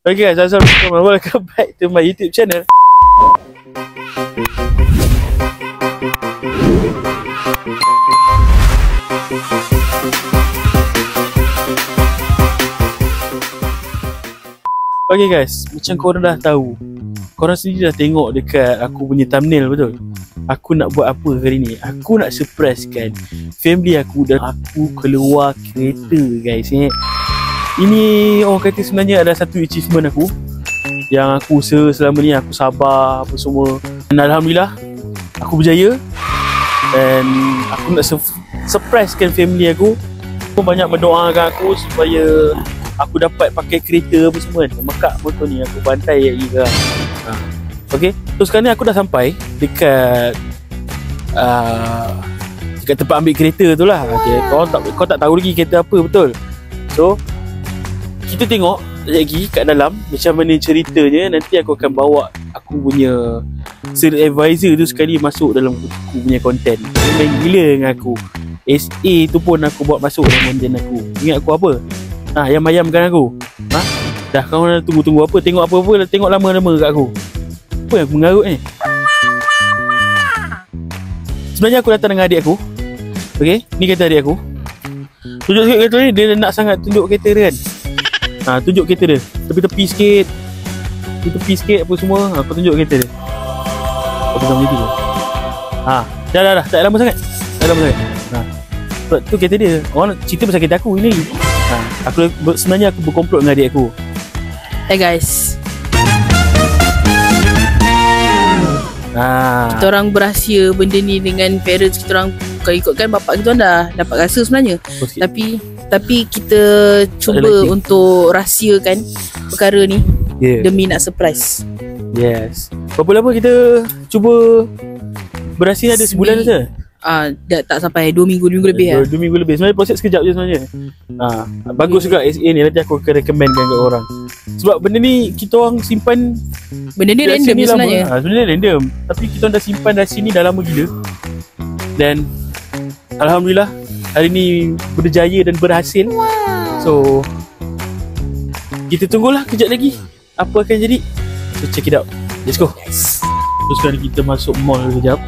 Okay guys, assalamualaikum and welcome back to my YouTube channel. Okay guys, macam korang dah tahu, korang sendiri dah tengok dekat aku punya thumbnail, betul? Aku nak buat apa hari ni? Aku nak surprisekan family aku dan aku keluar kereta guys. Ini orang kata sebenarnya ada satu achievement aku yang aku usaha selama ni, aku sabar apa semua. Dan Alhamdulillah aku berjaya. Dan aku nak surprisekan family aku. Aku banyak mendoakan aku supaya aku dapat pakai kereta apa semua kan. Mekak motor ni aku bantai lagi kan. Okay, so sekarang ni aku dah sampai dekat dekat tempat ambil kereta tu lah. Okay, kau tak tahu lagi kereta apa, betul? So kita tengok lagi kat dalam macam mana ceritanya. Nanti aku akan bawa aku punya sales advisor tu sekali masuk dalam aku punya konten. Main gila dengan aku. SA tu pun aku buat masuk dalam konten aku. Ingat aku apa? Ayam-ayamkan aku. Dah kau nak tunggu-tunggu apa? Tengok apa-apa, tengok lama-lama kat aku. Apa yang aku mengarut ni? Sebenarnya aku datang dengan adik aku. Okay, ni kereta adik aku. Tunjuk sikit kereta ni, dia nak sangat tunjuk kereta dia kan. Tunjuk kereta dia. Tepi-tepi sikit. Tepi sikit apa semua. Aku tunjuk kereta dia. Apa macam ni tu? Dah. Tak lama sangat. Tu kereta dia. Orang cerita pasal kereta aku ini. Sebenarnya aku berkomplot dengan adik aku. Hey guys, kita orang berahsia benda ni dengan parents kita orang. Kalau ikutkan bapak kita orang dah dapat rasa sebenarnya. Tapi kita cuba untuk rahsiakan perkara ni demi nak surprise. Yes. Berapa lama kita cuba berahsia? Ada sebulan saja? Dah tak sampai 2 minggu lebih lah. 2 minggu lebih. Sebenarnya proses sekejap je sebenarnya. Bagus juga SA ni. Nanti aku akan recommendkan kat orang. Sebab benda ni kita orang simpan. Benda ni random ni sebenarnya. Sebenarnya random. Tapi kita orang dah simpan rahsia ni dah lama gila. Dan Alhamdulillah hari ni berjaya dan berhasil. So kita tunggulah kejap lagi apa akan jadi. So check it out. Let's go. So sekarang kita masuk mall kejap.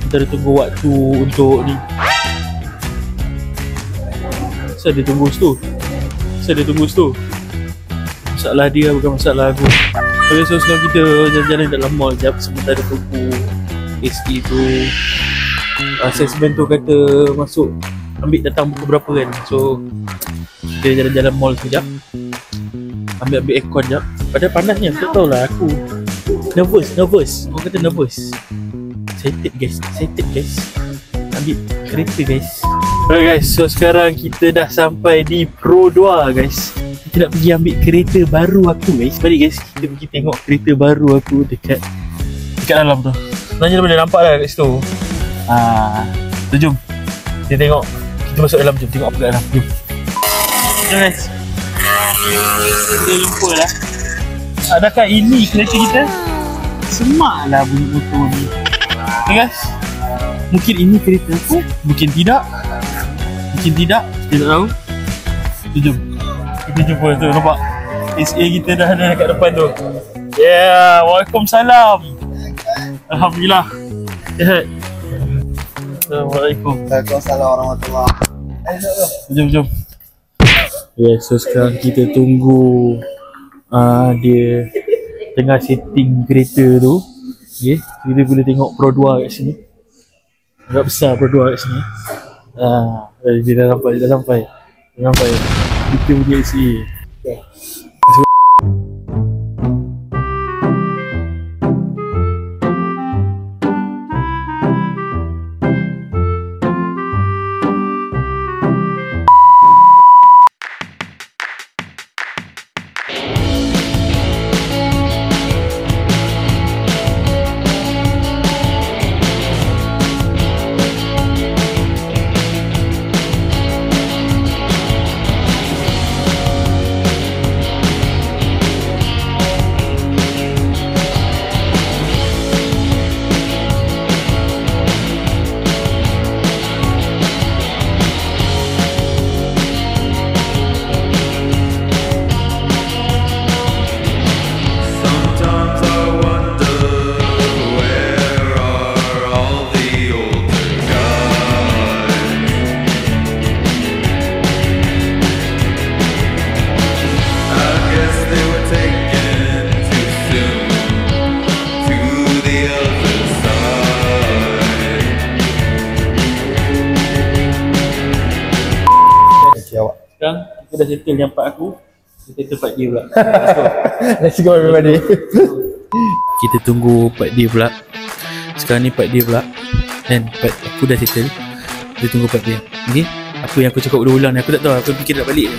Kita ada tunggu waktu untuk ni. Saya ada tunggu situ. Masalah dia bukan masalah aku. Okay, so sekarang kita jalan-jalan dalam mall sekejap. Sementara tunggu SE tu assessment tu kata masuk ambil datang pukul berapa kan. So kita jalan-jalan mall sekejap. Ambil aircon sekejap. Padahal panasnya, tak tahulah aku nervous. Orang kata nervous. Excited guys. Ambil kereta guys. Alright guys, so sekarang kita dah sampai di Pro 2 guys. Kita nak pergi ambil kereta baru aku guys. Mari guys, kita pergi tengok kereta baru aku dekat dalam tu. Sebenarnya boleh nampak lah kat situ. So jom kita tengok. Kita masuk dalam, jom tengok apa kat dalam. Jom guys. Kita lupa lah. Adakah ini kereta kita? Semak lah bunyi motor ni. Okay guys, mungkin ini kereta aku, mungkin tidak. Kita tak tahu. Jom kita jumpa tu, nampak SA kita dah ada dekat depan tu. Waalaikumsalam. Alhamdulillah. Assalamualaikum. Waalaikumsalam warahmatullahi. Jom. So sekarang kita tunggu dia tengah setting kereta tu. Okay, kita boleh tengok Pro 2 kat sini. Agak besar Pro 2 kat sini. Dia dah sampai. Kita punya SE. dah settle yang part aku, kita settle part dia pula. Let's go everybody. Kita tunggu part dia pula. Sekarang ni part dia pula. Dan part aku dah settle. Kita tunggu part dia. Okay? Apa yang aku cakap ulang ni aku tak tahu. Aku fikir nak balik.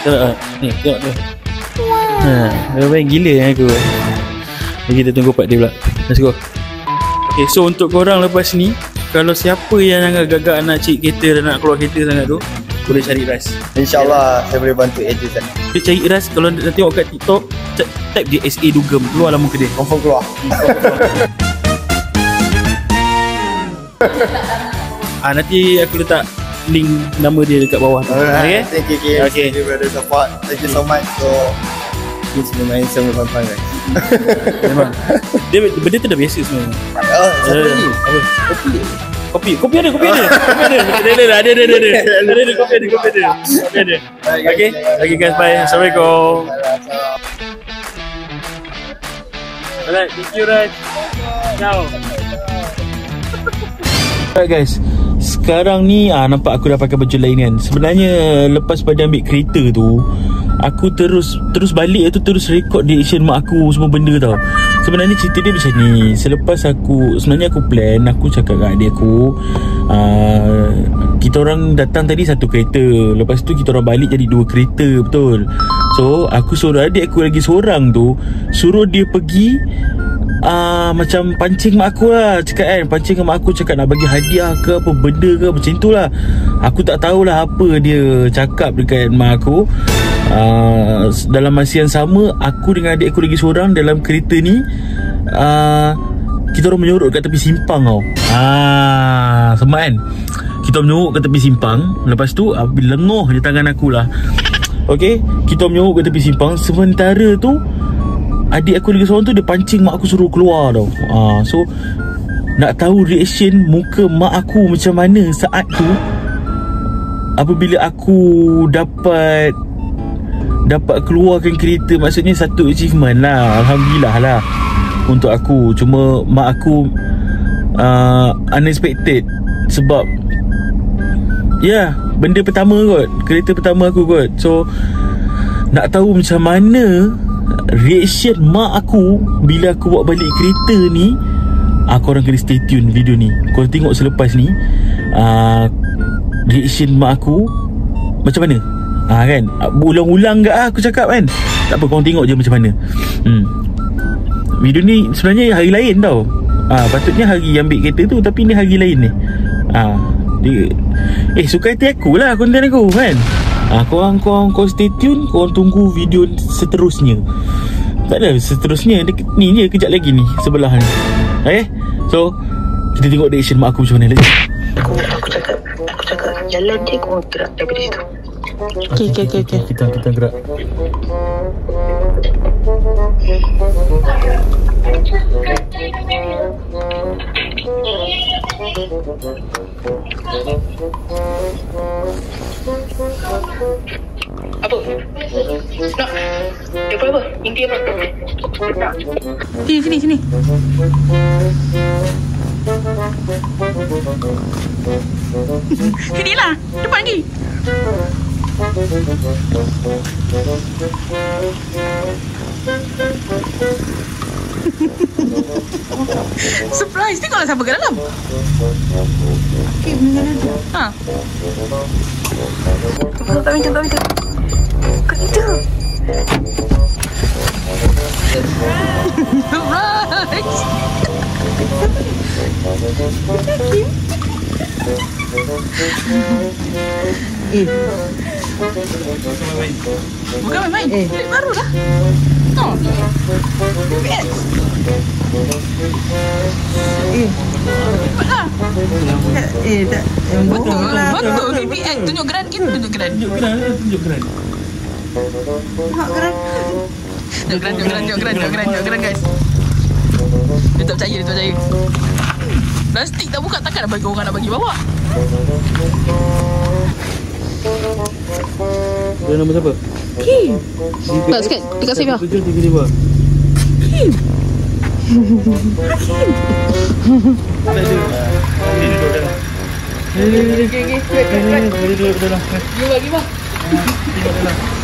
Tak. Ni tengok tu. Baik gila yang aku. Kita tunggu part dia pula. Let's go. Okay, so untuk korang lepas ni, kalau siapa yang agak-agak nak cari kereta dan nak keluar kereta sangat tu, boleh cari Ras. InsyaAllah saya boleh bantu agent sana. Dia cari Ras, kalau nak tengok kat TikTok, type je SA Dugem, keluar lah muka dia. Confirm keluar. Nanti aku letak link nama dia dekat bawah tu. Okay? Thank you KM. Okay. Thank you brother support. Thank you so much. So ini semua main sama fun-fun guys. Memang benda tu dah biasa sebenarnya. Satu lagi. Apa? Kopi ada. Ada kopi ada. Okay guys, bye. Assalamualaikum. Alright, thank you Raj. Ciao. Alright guys, sekarang ni nampak aku dah pakai baju lain kan. Sebenarnya lepas pada ambil kereta tu, aku terus balik tu, terus record reaction mak aku semua benda tau. Sebenarnya cerita dia macam ni. Selepas sebenarnya aku plan, aku cakap kat adik aku, kita orang datang tadi satu kereta, lepas tu kita orang balik jadi dua kereta, betul. So aku suruh adik aku lagi seorang tu, suruh dia pergi macam pancing mak aku lah, cakap kan, pancing dengan mak aku, cakap nak bagi hadiah ke apa benda ke, macam tu lah. Aku tak tahulah apa dia cakap dekat mak aku. Dalam masa yang sama, aku dengan adik aku lagi seorang dalam kereta ni, kita orang menyorok kat tepi simpang tau. Semak kan. Kita menyorok kat tepi simpang. Lepas tu lengoh je tangan aku lah. Okay, kita menyorok kat tepi simpang. Sementara tu adik aku lagi seorang tu dia pancing mak aku suruh keluar tau. So nak tahu reaction muka mak aku macam mana saat tu apabila aku dapat keluarkan kereta. Maksudnya satu achievement lah, alhamdulillah lah untuk aku. Cuma mak aku unexpected. Sebab benda pertama kot, kereta pertama aku kot. So nak tahu macam mana reaction mak aku bila aku bawa balik kereta ni, korang kena stay tune video ni. Korang tengok selepas ni reaction mak aku macam mana. Kan, ulang-ulang ke aku cakap kan. Tak apa, korang tengok je macam mana. Video ni sebenarnya hari lain tau. Patutnya hari ambil kereta tu, tapi ni hari lain ni. Suka hati aku lah konten aku kan. Korang stay tune. Korang tunggu video seterusnya. Tak ada seterusnya, ni je kejap lagi ni, sebelah ni. So kita tengok reaction mak aku macam mana lagi. Aku cakap jalan je, kau gerak daripada situ. Okay. Kita gerak. Apa? Nak? Apa? Inti apa? Sini. Sini lah, depan lagi. Surprise, tengoklah siapa kat dalam. Okay, meninggal ada. Tak minta. Kereta. Surprise. Bukan main. Bilik baru lah. BX. Cepatlah. Tak. Betul. BX. Tunjuk geran kita. Tunjuk geran. Tunjuk geran. Tunjuk geran guys. Dia tak percaya. Plastik tak buka, takkan nak bagi orang nak bagi bawa. Dia nama siapa? Kim. Tak sikit, dekat saya. 735. Kim. Hakim. Tak ada. Dia duduk dalam. Dia duduk dalam. Give Yalah.